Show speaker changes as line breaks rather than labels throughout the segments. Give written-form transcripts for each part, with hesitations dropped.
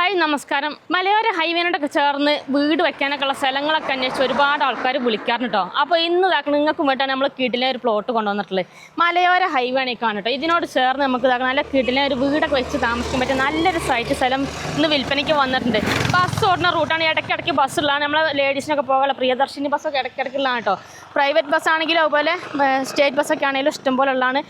Hi നമസ്കാരം. മലയോര ഹൈവേനോടൊക്കെ ചേർന്ന് വീട് വെക്കാനൊക്കെയുള്ള സ്ഥലങ്ങളൊക്കെ അന്വേഷിച്ച് ഒരുപാട് ആൾക്കാർ വിളിക്കാറുണ്ട് കേട്ടോ. അപ്പോൾ ഇന്ന് നിങ്ങൾക്ക് വേണ്ടിയിട്ടാണ് നമ്മൾ കീട്ടിലെ ഒരു പ്ലോട്ട് കൊണ്ടുവന്നിട്ടുള്ളത്. മലയോര ഹൈവേ ആണ് കേട്ടോ. ഇതിനോട് ചേർന്ന് നമുക്ക് നല്ല കീട്ടിലെ ഒരു വീടൊക്കെ വെച്ച് താമസിക്കാൻ പറ്റിയ നല്ലൊരു സൈറ്റ് സ്ഥലം ഇന്ന് വിൽപ്പനയ്ക്ക് വന്നിട്ടുണ്ട്. ബസ് ഓടുന്ന റൂട്ടാണ്, ഇടയ്ക്കിടയ്ക്ക് ബസ്സുള്ളതാണ്. നമ്മൾ ലേഡീസിനൊക്കെ പോകാനുള്ള പ്രിയദർശിനി ബസ്സൊക്കെ ഇടയ്ക്കിടയ്ക്കുള്ളതാണ് കേട്ടോ. പ്രൈവറ്റ് ബസ്സാണെങ്കിലും അതുപോലെ സ്റ്റേറ്റ് ബസ്സൊക്കെ ആണെങ്കിലും ഇഷ്ടംപോലെ ഉള്ളതാണ്.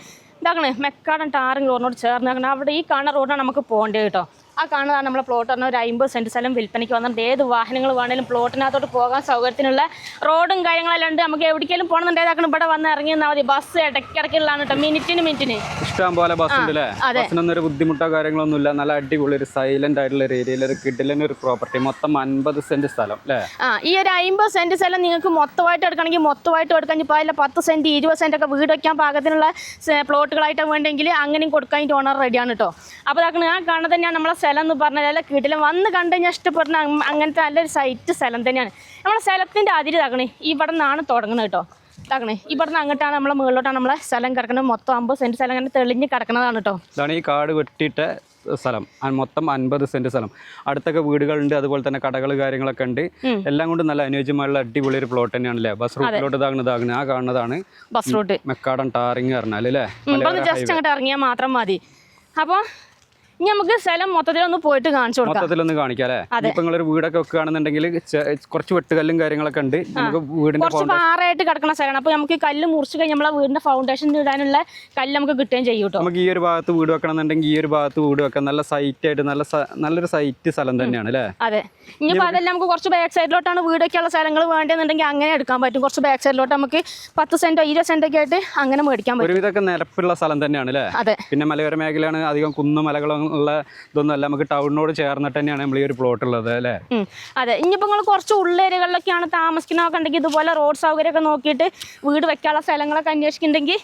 മെക്കാടൻ ടാറിങ് റോഡിനോട് ചേർന്ന് അവിടെ ഈ കാണുന്ന റോഡാണ് നമുക്ക് പോകേണ്ടത് കേട്ടോ. ആ കാണുന്നതാണ് നമ്മളെ പ്ലോട്ട് പറഞ്ഞാൽ ഒരു 50 സെൻറ്റ് സ്ഥലം വിൽപ്പനയ്ക്ക് വന്നിട്ട് ഏത് വാഹനങ്ങൾ വേണമെങ്കിലും പ്ലോട്ടിനകത്തോട്ട് പോകാൻ സൗകര്യത്തിനുള്ള റോഡും കാര്യങ്ങളെല്ലാം ഉണ്ട്. നമുക്ക് എവിടേക്കെങ്കിലും പോകണമെന്നുണ്ടെങ്കിൽ ഇവിടെ വന്ന് ഇറങ്ങി നിന്നാൽ മതി. ബസ് ഇടയ്ക്കിടയ്ക്കുള്ളതാണ് കേട്ടോ, മിനിറ്റിന്
ഇഷ്ടം പോലെ ബസ് ഉണ്ട്. ബസ്സിനൊന്നും ബുദ്ധിമുട്ടോ കാര്യങ്ങളൊന്നും ഇല്ല. നല്ല അടിപൊളി ഒരു സൈലന്റ് ആയിട്ടുള്ള ഒരു ഏരിയയിൽ ഒരു കിഡിലിന് ഒരു പ്രോപ്പർട്ടി. മൊത്തം 50 സെന്റ് സ്ഥലം അല്ലേ?
ഈ ഒരു 50 സെന്റ് സ്ഥലം നിങ്ങൾക്ക് മൊത്തമായിട്ട് എടുക്കണമെങ്കിൽ മൊത്തമായിട്ട് എടുക്കാൻ പാടില്ല. 10 സെന്റ് 20 സെന്റ് ഒക്കെ വീട് വയ്ക്കാൻ പാകത്തിനുള്ള പ്ലോട്ടുകളായിട്ട് വേണ്ടെങ്കിൽ അങ്ങനെയും കൊടുക്കാൻ ഓണർ റെഡിയാണ് കേട്ടോ. അപ്പോൾ ആ കാണുന്നത് തന്നെയാണ് നമ്മളെ സ്ഥലം എന്ന് പറഞ്ഞാൽ കിടിലം. വന്ന് കണ്ടു കഴിഞ്ഞാൽ ഇഷ്ടപ്പെടുന്ന അങ്ങനത്തെ നല്ലൊരു സൈറ്റ് സ്ഥലം തന്നെയാണ്. നമ്മളെ സ്ഥലത്തിൻ്റെ അതിര് ഇവിടെ നിന്നാണ് തുടങ്ങുന്നത് കേട്ടോ. ഇവിടെ നിന്ന് അങ്ങോട്ടാണ് നമ്മളെ മുകളിലോട്ടാണ് നമ്മളെ സ്ഥലം കിടക്കുന്നത്. മൊത്തം 50 സെന്റ് സ്ഥലം അങ്ങനെ തെളിഞ്ഞ് കിടക്കുന്നതാണ് കേട്ടോ.
ഇതാണ് ഈ കാട് വെട്ടിയിട്ട സ്ഥലം. മൊത്തം 50 സെന്റ് സ്ഥലം. അടുത്തൊക്കെ വീടുകളുണ്ട്, അതുപോലെ തന്നെ കടകൾ കാര്യങ്ങളൊക്കെ ഉണ്ട്. എല്ലാം കൊണ്ട് നല്ല അനുയോജ്യമായുള്ള അടിപൊളി ഒരു പ്ലോട്ട് തന്നെയാണല്ലേ. ബസ് റൂട്ടിലോട്ട് ആ കാണുന്നതാണ്
ബസ് റൂട്ട്.
മെക്കാടൻ ടാറിങ് പറഞ്ഞാൽ അല്ലേ,
ജസ്റ്റ് അങ്ങോട്ട് ഇറങ്ങിയാൽ മാത്രം മതി. അപ്പോൾ ഇനി നമുക്ക് സ്ഥലം മൊത്തത്തിലൊന്ന് പോയിട്ട് കാണിച്ചു കൊടുക്കാം.
മൊത്തത്തിലൊന്ന് കാണിക്കാം അല്ലേ? ഇപ്പൊ നിങ്ങളൊരു വീടൊക്കെ വെക്കുകയാണെന്നുണ്ടെങ്കിൽ കുറച്ച് വെട്ടുകല്ലും കാര്യങ്ങളൊക്കെ ഉണ്ട്. നമുക്ക് വീടിന്റെ
കുറച്ച് പാറയായിട്ട് കിടക്കുന്ന സ്ഥലമാണ്. അപ്പൊ നമുക്ക് കല്ല് മുറിച്ച് കഴിഞ്ഞാൽ നമ്മളെ വീടിന്റെ ഫൗണ്ടേഷൻ ഇടാനുള്ള കല്ല് നമുക്ക് കിട്ടുകയും ചെയ്യും കേട്ടോ.
നമുക്ക് ഈ ഒരു ഭാഗത്ത് വീട് വെക്കണമെന്നുണ്ടെങ്കിൽ ഈ ഒരു ഭാഗത്ത് വീട് വെക്കാൻ നല്ല സൈറ്റ് ആയിട്ട് നല്ലൊരു സൈറ്റ് സ്ഥലം തന്നെയാണ് അല്ലേ?
അതെ. ഇനിയിപ്പോൾ അതെല്ലാം നമുക്ക് കുറച്ച് ബാക്ക് സൈഡിലോട്ടാണ് വീട് വെക്കാനുള്ള സ്ഥലങ്ങൾ വേണ്ടതെന്നുണ്ടെങ്കിൽ അങ്ങനെ എടുക്കാൻ പറ്റും. കുറച്ച് ബാക്ക് സൈഡിലോട്ട് നമുക്ക് 10 സെന്റോ 20 സെന്റോ ഒക്കെ ആയിട്ട് അങ്ങനെ മേടിക്കാൻ പറ്റും.
ഒരുവിധമൊക്കെ നിരപ്പുള്ള സ്ഥലം തന്നെയാണ് അല്ലേ?
അതെ.
പിന്നെ മലയോര മേഖലയാണ്, അധികം കുന്നുമലകളും ഉള്ള ഇതൊന്നും അല്ല. നമുക്ക് ടൗണിനോട് ചേർന്നിട്ട് തന്നെയാണ് നമ്മൾ ഈ ഒരു പ്ലോട്ട് ഉള്ളത് അല്ലേ?
അതെ. ഇനിയിപ്പോൾ നിങ്ങൾ കുറച്ച് ഉള്ളേരിയകളിലൊക്കെയാണ് താമസിക്കുന്നതൊക്കെ ഉണ്ടെങ്കിൽ ഇതുപോലെ റോഡ് സൗകര്യമൊക്കെ നോക്കിയിട്ട് വീട് വെക്കാനുള്ള സ്ഥലങ്ങളൊക്കെ അന്വേഷിക്കുന്നുണ്ടെങ്കിൽ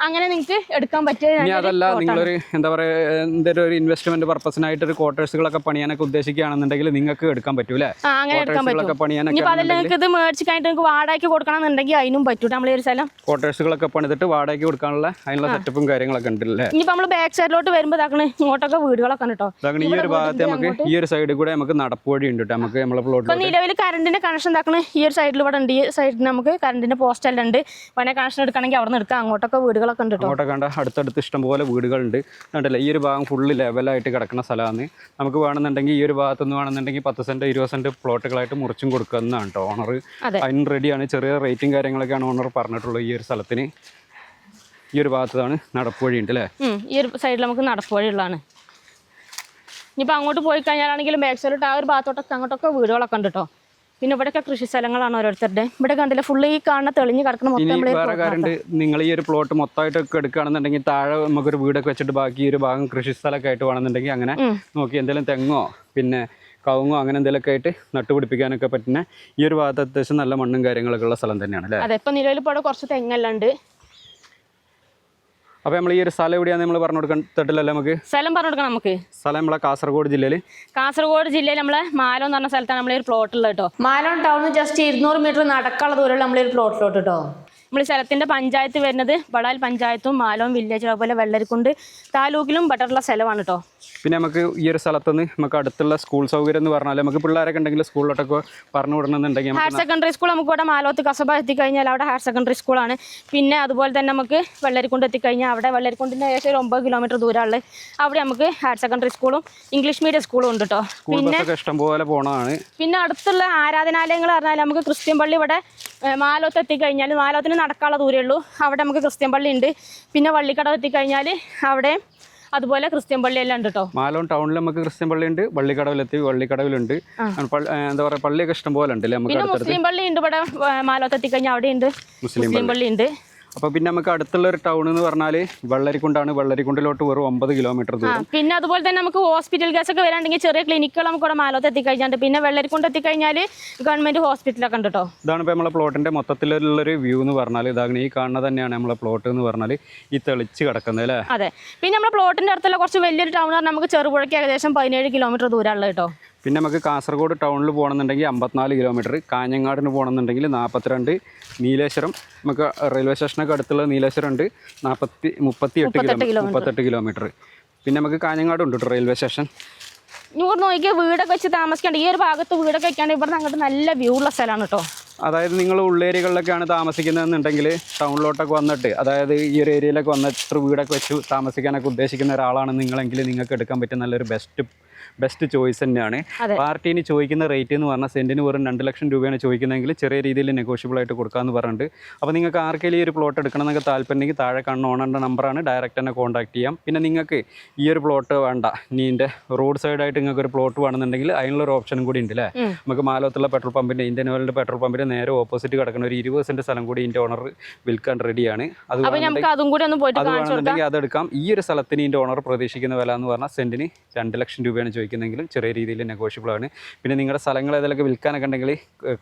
അങ്ങനെ നിങ്ങൾക്ക് എടുക്കാൻ പറ്റിയ.
ഇനി അതല്ല, നിങ്ങളൊരു എന്താ പറയുക, എന്തൊരു ഒരു ഇൻവെസ്റ്റ്മെന്റ് പർപ്പസിനായിട്ട് ഒരു ക്വാർട്ടേഴ്സുകളൊക്കെ പണിയാനൊക്കെ ഉദ്ദേശിക്കുകയാണെന്നുണ്ടെങ്കിൽ നിങ്ങൾക്ക് എടുക്കാൻ പറ്റൂലേ?
അങ്ങനെ എടുക്കാൻ പറ്റും. ഇനിയിപ്പോൾ അതല്ല നിങ്ങൾക്ക് ഇത് മേടിച്ച് കഴിഞ്ഞിട്ട് നിങ്ങൾക്ക് വാടകയ്ക്ക് കൊടുക്കണമെന്നുണ്ടെങ്കിൽ അതിനും പറ്റൂ. നമ്മളെ ഒരു സ്ഥലം
ക്വാർട്ടേഴ്സുകളൊക്കെ പണിതിട്ട് വാടകയ്ക്ക് കൊടുക്കാനുള്ള അതിനുള്ള സെറ്റപ്പും കാര്യങ്ങളൊക്കെ ഉണ്ടല്ലേ?
ഇനിയിപ്പോൾ നമ്മൾ ബാക്ക് സൈഡിലോട്ട് വരുമ്പോൾ ഇങ്ങോട്ടൊക്കെ വീടുകളൊക്കെ കേട്ടോ.
ഈ ഒരു ഭാഗത്ത് നമുക്ക് ഈ ഒരു സൈഡിൽ കൂടെ നമുക്ക് നടപ്പുവഴി ഉണ്ട്. നമുക്ക് നമ്മളെ പ്ലോട്ട്
നിലവിൽ കറണ്ടിന്റെ കണക്ഷൻ ഈ ഒരു സൈഡിൽ ഇവിടെ ഉണ്ട്. ഈ സൈഡിൽ നമുക്ക് കറണ്ടിന്റെ പോസ്റ്റ് എല്ലാം ഉണ്ട്. വേണേ കണക്ഷൻ എടുക്കണമെങ്കിൽ അവിടെ നിന്ന് എടുക്കാം. അങ്ങോട്ടൊക്കെ വീടുകളൊക്കെ ഉണ്ട്.
അങ്ങോട്ടൊക്കെ കണ്ട അടുത്തടുത്ത് ഇഷ്ടംപോലെ വീടുകളുണ്ട്. കണ്ടല്ലേ, ഈ ഒരു ഭാഗം ഫുള്ള് ലെവലായിട്ട് കിടക്കുന്ന സ്ഥലമാണ്. നമുക്ക് വേണമെന്നുണ്ടെങ്കിൽ ഈ ഒരു ഭാഗത്തുനിന്ന് വേണമെന്നുണ്ടെങ്കിൽ 10 സെന്റ് 20 സെന്റ് പ്ലോട്ടുകളായിട്ട് മുറിച്ചും കൊടുക്കുന്നതാണ് കേട്ടോ ഓണർ. അതിന് റെഡിയാണ്. ചെറിയ റേറ്റും കാര്യങ്ങളൊക്കെയാണ് ഓണർ പറഞ്ഞിട്ടുള്ളത്. ഈ ഒരു സ്ഥലത്തിന് ഈ ഒരു ഭാഗത്താണ് നടപ്പുവഴി ഉണ്ട് അല്ലേ?
ഈ ഒരു സൈഡിൽ നമുക്ക് നടപ്പുവഴി ഉള്ളതാണ്. ഇനിയിപ്പോൾ അങ്ങോട്ട് പോയി കഴിഞ്ഞാലാണെങ്കിലും ബാക്ക് സൈഡിലോട്ട് ആ ഒരു ഭാഗത്തോട്ടൊക്കെ അങ്ങോട്ടൊക്കെ വീടുകളൊക്കെ ഉണ്ട് കേട്ടോ. പിന്നെ ഇവിടെയൊക്കെ കൃഷി സ്ഥലങ്ങളാണ് ഓരോരുത്തരുടെ. ഇവിടെ കണ്ടില്ല ഫുള്ള് ഈ കാണുന്ന തെളിഞ്ഞ് കിടക്കുന്ന മൊത്തം.
വേറെ കാര്യമുണ്ട്, നിങ്ങൾ ഈ ഒരു പ്ലോട്ട് മൊത്തമായിട്ടൊക്കെ എടുക്കുകയാണെന്നുണ്ടെങ്കിൽ താഴെ നമുക്കൊരു വീടൊക്കെ വെച്ചിട്ട് ബാക്കി ഈ ഒരു ഭാഗം കൃഷി സ്ഥലമൊക്കെ ആയിട്ട് വേണമെന്നുണ്ടെങ്കിൽ അങ്ങനെ നോക്കി എന്തെങ്കിലും തെങ്ങോ പിന്നെ കവുങ്ങോ അങ്ങനെ എന്തെങ്കിലുമൊക്കെ ആയിട്ട് നട്ടുപിടിപ്പിക്കാനൊക്കെ പറ്റുന്ന ഈ ഒരു ഭാഗത്ത് അത്യാവശ്യം നല്ല മണ്ണും കാര്യങ്ങളൊക്കെ ഉള്ള സ്ഥലം തന്നെയാണ് അല്ലേ?
അതെ. ഇപ്പം നിലവിൽ ഇപ്പോൾ കുറച്ച് തെങ്ങെല്ലാം ഉണ്ട്.
അപ്പോൾ നമ്മൾ ഈ ഒരു സ്ഥലം എവിടെയാണ് നമ്മൾ പറഞ്ഞു കൊടുത്തിട്ടില്ലല്ലോ? നമുക്ക് സ്ഥലം
പറഞ്ഞു കൊടുക്കണം. നമുക്ക്
സ്ഥലം നമ്മളെ കാസർഗോഡ് ജില്ലയിൽ
നമ്മളെ മാലോ എന്ന് പറഞ്ഞ സ്ഥലത്താണ് നമ്മളൊരു പ്ലോട്ടുള്ളത് കേട്ടോ. മാലോ ടൗണിൽ ജസ്റ്റ് 200 മീറ്റർ നടക്കാനുള്ള ദൂരമുള്ള നമ്മളൊരു പ്ലോട്ടിലോട്ട് കേട്ടോ. നമ്മൾ സ്ഥലത്തിൻ്റെ പഞ്ചായത്ത് വരുന്നത് ബളാൽ പഞ്ചായത്തും മാലോം വില്ലേജും അതുപോലെ വെള്ളരിക്കുണ്ട് താലൂക്കിലും പെട്ടിട്ടുള്ള സ്ഥലമാണ് കേട്ടോ.
പിന്നെ നമുക്ക് ഈ ഒരു സ്ഥലത്തുനിന്ന് നമുക്ക് അടുത്തുള്ള സ്കൂൾ സൗകര്യം എന്ന് പറഞ്ഞാൽ നമുക്ക് പിള്ളേരൊക്കെ ഉണ്ടെങ്കിൽ സ്കൂളിലോട്ടൊക്കെ പറഞ്ഞു വിടണമെന്നുണ്ടെങ്കിൽ
ഹയർ സെക്കൻഡറി സ്കൂൾ നമുക്ക് ഇവിടെ മാലോത്ത് കസബ എത്തിക്കഴിഞ്ഞാൽ അവിടെ ഹയർ സെക്കൻഡറി സ്കൂളാണ്. പിന്നെ അതുപോലെ തന്നെ നമുക്ക് വെള്ളരിക്കുണ്ട് എത്തിക്കഴിഞ്ഞാൽ അവിടെ വെള്ളരിക്കുണ്ടിൻ്റെ ഏകദേശം ഒരു 9 കിലോമീറ്റർ ദൂരമുള്ളത് അവിടെ നമുക്ക് ഹയർ സെക്കൻഡറി സ്കൂളും ഇംഗ്ലീഷ് മീഡിയം സ്കൂളും ഉണ്ട് കേട്ടോ.
പിന്നെ ഇഷ്ടംപോലെ പോകണതാണ്.
പിന്നെ അടുത്തുള്ള ആരാധനാലയങ്ങൾ പറഞ്ഞാൽ നമുക്ക് ക്രിസ്ത്യൻ പള്ളി ഇവിടെ മാലോത്ത് എത്തിക്കഴിഞ്ഞാൽ മാലോത്തിന് നടക്കാനുള്ള ദൂരമേ ഉള്ളൂ. അവിടെ നമുക്ക് ക്രിസ്ത്യൻ പള്ളി ഉണ്ട്. പിന്നെ വള്ളിക്കടവ് എത്തിക്കഴിഞ്ഞാൽ അവിടെ അതുപോലെ ക്രിസ്ത്യൻ പള്ളി എല്ലാം ഉണ്ട് കേട്ടോ.
മാലോം ടൗണിൽ നമുക്ക് ക്രിസ്ത്യൻ പള്ളി ഉണ്ട്. വള്ളിക്കടവിലുണ്ട്. എന്താ പറയുക, പള്ളിയൊക്കെ ഇഷ്ടം പോലെ ഉണ്ട്.
പിന്നെ മുസ്ലിം പള്ളി ഉണ്ട് ഇവിടെ മാലോത്ത് എത്തിക്കഴിഞ്ഞാൽ അവിടെ ഉണ്ട് മുസ്ലിം പള്ളി ഉണ്ട്.
അപ്പോൾ പിന്നെ നമുക്ക് അടുത്തുള്ള ഒരു ടൗൺ എന്ന് പറഞ്ഞാൽ വെള്ളരിക്കുണ്ടാണ്. വെള്ളരിക്കുണ്ടിലോട്ട് വെറും 9 കിലോമീറ്റർ ദൂരം.
പിന്നെ അതുപോലെ തന്നെ നമുക്ക് ഹോസ്പിറ്റൽ കേസൊക്കെ വരാണെങ്കിൽ ചെറിയ ക്ലിനിക്കുകൾ നമുക്ക് ഇവിടെ മാലോത്ത് എത്തിക്കഴിഞ്ഞാൽ പിന്നെ വെള്ളരിക്കുണ്ട് എത്തിക്കഴിഞ്ഞാൽ ഗവൺമെന്റ് ഹോസ്പിറ്റലൊക്കെ ഉണ്ട് കേട്ടോ.
ഇതാണ് ഇപ്പോൾ നമ്മളെ പ്ലോട്ടിന്റെ മൊത്തത്തിലുള്ളൊരു വ്യൂ എന്ന് പറഞ്ഞാൽ. ഇതാണ് ഈ കാണുന്നത് തന്നെയാണ് നമ്മളെ പ്ലോട്ട് എന്ന് പറഞ്ഞാൽ ഈ തെളിച്ച് കിടക്കുന്നത് അല്ലേ?
അതെ. പിന്നെ നമ്മുടെ പ്ലോട്ടിന്റെ അടുത്തുള്ള കുറച്ച് വലിയൊരു ടൗൺ പറഞ്ഞാൽ നമുക്ക് ചെറുപുഴയ്ക്ക് ഏകദേശം 17 കിലോമീറ്റർ ദൂരമുള്ളത് കേട്ടോ.
പിന്നെ നമുക്ക് കാസർഗോഡ് ടൗണിൽ പോകണമെന്നുണ്ടെങ്കിൽ 54 കിലോമീറ്റർ, കാഞ്ഞങ്ങാടിന് പോകണമെന്നുണ്ടെങ്കിൽ 42, നീലേശ്വരം നമുക്ക് റെയിൽവേ സ്റ്റേഷനൊക്കെ അടുത്തുള്ള നീലേശ്വരം ഉണ്ട് 38 കിലോമീറ്റർ. പിന്നെ നമുക്ക് കാഞ്ഞങ്ങാട് ഉണ്ട് റെയിൽവേ സ്റ്റേഷൻ.
ഇങ്ങോട്ട് നോക്കിയാൽ വീടൊക്കെ വെച്ച് താമസിക്കാണ്ട് ഈ ഒരു ഭാഗത്ത് വീടൊക്കെ വെക്കാണ്ട് ഇവിടുന്ന് അങ്ങോട്ട് നല്ല വ്യൂ ഉള്ള സ്ഥലമാണ് കേട്ടോ.
അതായത് നിങ്ങൾ ഉള്ളേരിയകളിലൊക്കെയാണ് താമസിക്കുന്നതെന്നുണ്ടെങ്കിൽ ടൗണിലോട്ടൊക്കെ വന്നിട്ട്, അതായത് ഈ ഒരു ഏരിയയിലൊക്കെ വന്നിട്ട് വീടൊക്കെ വെച്ച് താമസിക്കാനൊക്കെ ഉദ്ദേശിക്കുന്ന ഒരാളാണ് നിങ്ങളെങ്കിൽ നിങ്ങൾക്ക് എടുക്കാൻ പറ്റിയ നല്ലൊരു ബെസ്റ്റ് ചോയ്സ് തന്നെയാണ്. പാർട്ടീന് ചോദിക്കുന്ന റേറ്റ് എന്ന് പറഞ്ഞാൽ സെൻറ്റിന് വെറും 2 ലക്ഷം രൂപയാണ് ചോദിക്കുന്നതെങ്കിൽ ചെറിയ രീതിയിൽ നെഗോഷ്യബിൾ ആയിട്ട് കൊടുക്കാമെന്ന് പറഞ്ഞിട്ട്. അപ്പോൾ നിങ്ങൾക്ക് ആർക്കെങ്കിലും ഈ ഒരു പ്ലോട്ട് എടുക്കണം എന്നൊക്കെ താല്പര്യമുണ്ടെങ്കിൽ താഴെ കാണുന്ന ഓണറിൻ്റെ നമ്പറാണ്, ഡയറക്റ്റ് തന്നെ കോൺടാക്ട് ചെയ്യാം. പിന്നെ നിങ്ങൾക്ക് ഈ ഒരു പ്ലോട്ട് വേണ്ട, നീൻ്റെ റോഡ് സൈഡായിട്ട് നിങ്ങൾക്ക് ഒരു പ്ലോട്ട് വേണമെന്നുണ്ടെങ്കിൽ അതിനുള്ളൊരു ഓപ്ഷനും കൂടി ഉണ്ട് അല്ലേ. നമുക്ക് മാലോത്തുള്ള പെട്രോൾ പമ്പിൻ്റെ, ഇന്ത്യൻ ഓയിലിൻ്റെ പെട്രോൾ പമ്പിൻ്റെ നേരെ ഓപ്പോസിറ്റ് കിടക്കുന്ന ഒരു 20 സെൻറ്റ് സ്ഥലം കൂടി ഇതിൻ്റെ ഓണർ വിൽക്കാൻ റെഡിയാണ്. അത് വേണമെന്നുണ്ടെങ്കിൽ അതെടുക്കാം. ഈ ഒരു സ്ഥലത്തിന് ഇതിൻ്റെ ഓണർ പ്രതീക്ഷിക്കുന്ന വില എന്ന് പറഞ്ഞാൽ സെൻറ്റിന് 2 ലക്ഷം രൂപയാണ് ചോദിക്കുന്നെങ്കിലും ചെറിയ രീതിയിൽ നെഗോഷ്യബിൾ ആണ്. പിന്നെ നിങ്ങളുടെ സ്ഥലങ്ങൾ ഏതെങ്കിലുമൊക്കെ വിൽക്കാനൊക്കെ ഉണ്ടെങ്കിൽ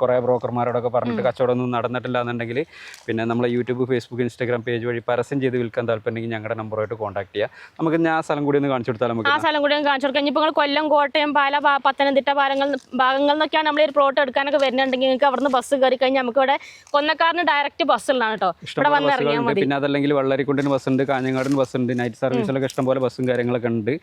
കുറേ ബ്രോക്കർമാരോടൊക്കെ പറഞ്ഞിട്ട് കച്ചവടമൊന്നും നടന്നിട്ടില്ല എന്നുണ്ടെങ്കിൽ പിന്നെ നമ്മളെ യൂട്യൂബ്, ഫേസ്ബുക്ക്, ഇൻസ്റ്റാഗ്രാം പേജ് വഴി പരസ്യം ചെയ്ത് വിൽക്കാൻ താല്പര്യമുണ്ടെങ്കിൽ ഞങ്ങളുടെ നമ്പറുമായിട്ട് കോൺടാക്ട് ചെയ്യാം. നമുക്ക് ഞാൻ ആ സ്ഥലം കൂടി ഒന്ന് കാണിച്ചു കൊടുത്താൽ നമുക്ക്
ആ സ്ഥലം കൂടി കാണിച്ചു കൊടുക്കാം. ഇപ്പോൾ നിങ്ങൾ കൊല്ലം, കോട്ടയം, പാല, പത്തനംതിട്ട ഭാഗങ്ങളിൽ നിന്നൊക്കെയാണ് നമ്മൾ ഒരു പ്ലോട്ട് എടുക്കാനൊക്കെ വരുന്നുണ്ടെങ്കിൽ നിങ്ങൾക്ക് അവിടുന്ന് ബസ് കയറി കഴിഞ്ഞാൽ നമുക്ക് ഇവിടെ കൊന്നക്കാറിന് ഡയറക്റ്റ് ബസ്സുള്ളതാണ് കേട്ടോ. ഇവിടെ വന്ന് ഇറങ്ങിയാൽ മതി.
പിന്നെ അതല്ലെങ്കിൽ വെള്ളരിക്കുണ്ടിന് ബസ്സുണ്ട്, കാഞ്ഞങ്ങാടിന് ബസ്സുണ്ട്, നൈറ്റ് സർവീസിലൊക്കെ ഇഷ്ടംപോലെ ബസ്സും കാര്യങ്ങളൊക്കെ ഉണ്ട്.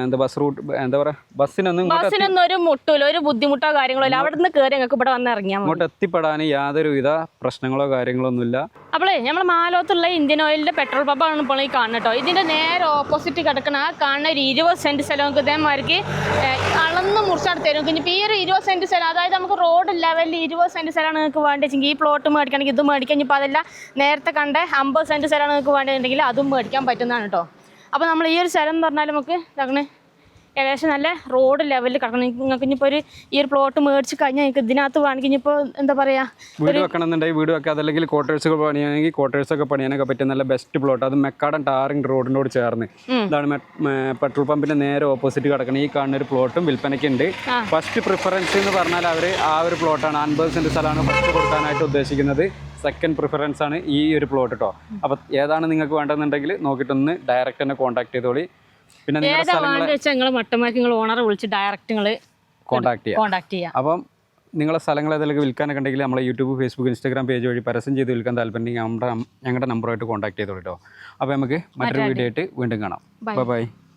എന്താ ബസ് റൂട്ട്, എന്താ പറയുക, ബസ്സിനൊന്നും
ഒരു മുട്ടൂല, ഒരു ബുദ്ധിമുട്ടോ കാര്യങ്ങളോ ഇല്ല. അവിടെ നിന്ന് കയറി ഞങ്ങൾക്ക് ഇവിടെ വന്ന് ഇറങ്ങിയാൽ മതി.
അങ്ങോട്ട് എത്തിപ്പെടാൻ യാതൊരുവിധ പ്രശ്നങ്ങളോ കാര്യങ്ങളോ ഒന്നുമില്ല.
അപ്പോളേ നമ്മൾ മാലോത്തുള്ള ഇന്ത്യൻ ഓയിലിന്റെ പെട്രോൾ പമ്പാണ് ഇപ്പോൾ ഈ കാണുന്നത് കേട്ടോ. ഇതിന്റെ നേരെ ഓപ്പോസിറ്റ് കിടക്കുന്ന ആ കാണുന്ന ഒരു 20 സെന്റ് സ്ഥലം നമുക്ക് ഇതേമാർക്ക് അളന്ന് മുറിച്ചാണ് തരും. ഇനിയിപ്പോൾ ഈ ഒരു 20 സെന്റ് സ്ഥലം, അതായത് നമുക്ക് റോഡ് ലെവലിൽ 20 സെന്റ് സ്ഥലമാണ് നിങ്ങൾക്ക് വേണ്ടിച്ചെങ്കിൽ ഈ പ്ലോട്ട് മേടിക്കണമെങ്കിൽ ഇത് മേടിക്കാം. ഇനിയിപ്പോൾ അതല്ല നേരത്തെ കണ്ട 50 സെന്റ് സ്ഥലമാണ് നിങ്ങൾക്ക് വേണ്ടിയിട്ടുണ്ടെങ്കിൽ അതും മേടിക്കാൻ പറ്റുന്നതാണ് കേട്ടോ. അപ്പോൾ നമ്മൾ ഈ ഒരു സ്ഥലം എന്ന് പറഞ്ഞാൽ നമുക്ക് ഇതാക്കണേ ഏകദേശം നല്ല റോഡ് ലെവലിൽ കിടക്കണം. നിങ്ങൾക്ക് ഇനിയിപ്പോൾ ഈ ഒരു പ്ലോട്ട് മേടിച്ച് കഴിഞ്ഞാൽ നിങ്ങൾക്ക് ഇതിനകത്ത് വേണമെങ്കിൽ ഇനിയിപ്പോൾ എന്താ പറയുക,
വീട് വെക്കണമെന്നുണ്ടെങ്കിൽ വീട് വെക്കുക, അതല്ലെങ്കിൽ ക്വാർട്ടേഴ്സൊക്കെ പണിയാണെങ്കിൽ ക്വാർട്ടേഴ്സൊക്കെ പണിയാനൊക്കെ പറ്റിയ നല്ല ബെസ്റ്റ് പ്ലോട്ട്. അത് മെക്കാടൻ ടാറിംഗ് റോഡിനോട് ചേർന്ന് ഇതാണ് പെട്രോൾ പമ്പിൻ്റെ നേരെ ഓപ്പോസിറ്റ് കിടക്കണം. ഈ കാണുന്ന ഒരു പ്ലോട്ടും വിൽപ്പനയ്ക്കുണ്ട്. ഫസ്റ്റ് പ്രിഫറൻസ് എന്ന് പറഞ്ഞാൽ അവർ ആ ഒരു പ്ലോട്ടാണ്, 50 സെൻറ്റ് സ്ഥലമാണ് ഫസ്റ്റ് കൊടുക്കാനായിട്ട് ഉദ്ദേശിക്കുന്നത്. സെക്കൻഡ് പ്രിഫറൻസ് ആണ് ഈ ഒരു പ്ലോട്ട് കേട്ടോ. അപ്പോൾ ഏതാണ് നിങ്ങൾക്ക് വേണ്ടതെന്നുണ്ടെങ്കിൽ നോക്കിയിട്ടൊന്ന് ഡയറക്റ്റ് തന്നെ കോൺടാക്ട് ചെയ്തോളി. പിന്നെ
ഓണറെ വിളിച്ച് ഡയറക്റ്റ്
കോൺടാക്ട് ചെയ്യാം. അപ്പം നിങ്ങളെ സ്ഥലങ്ങൾ ഏതെങ്കിലും വിൽക്കാനൊക്കെ ഉണ്ടെങ്കിൽ നമ്മളെ യൂട്യൂബ്, ഫേസ്ബുക്ക്, ഇൻസ്റ്റാഗ്രാം പേജ് വഴി പരസ്യം ചെയ്ത് വിൽക്കാൻ താല്പര്യമുണ്ടെങ്കിൽ ഞങ്ങളുടെ നമ്പറുമായിട്ട് കോൺടാക്ട് ചെയ്തോളൂ കേട്ടോ. അപ്പോൾ നമുക്ക് മറ്റൊരു വീഡിയോ ആയിട്ട് വീണ്ടും കാണാം. ബൈ.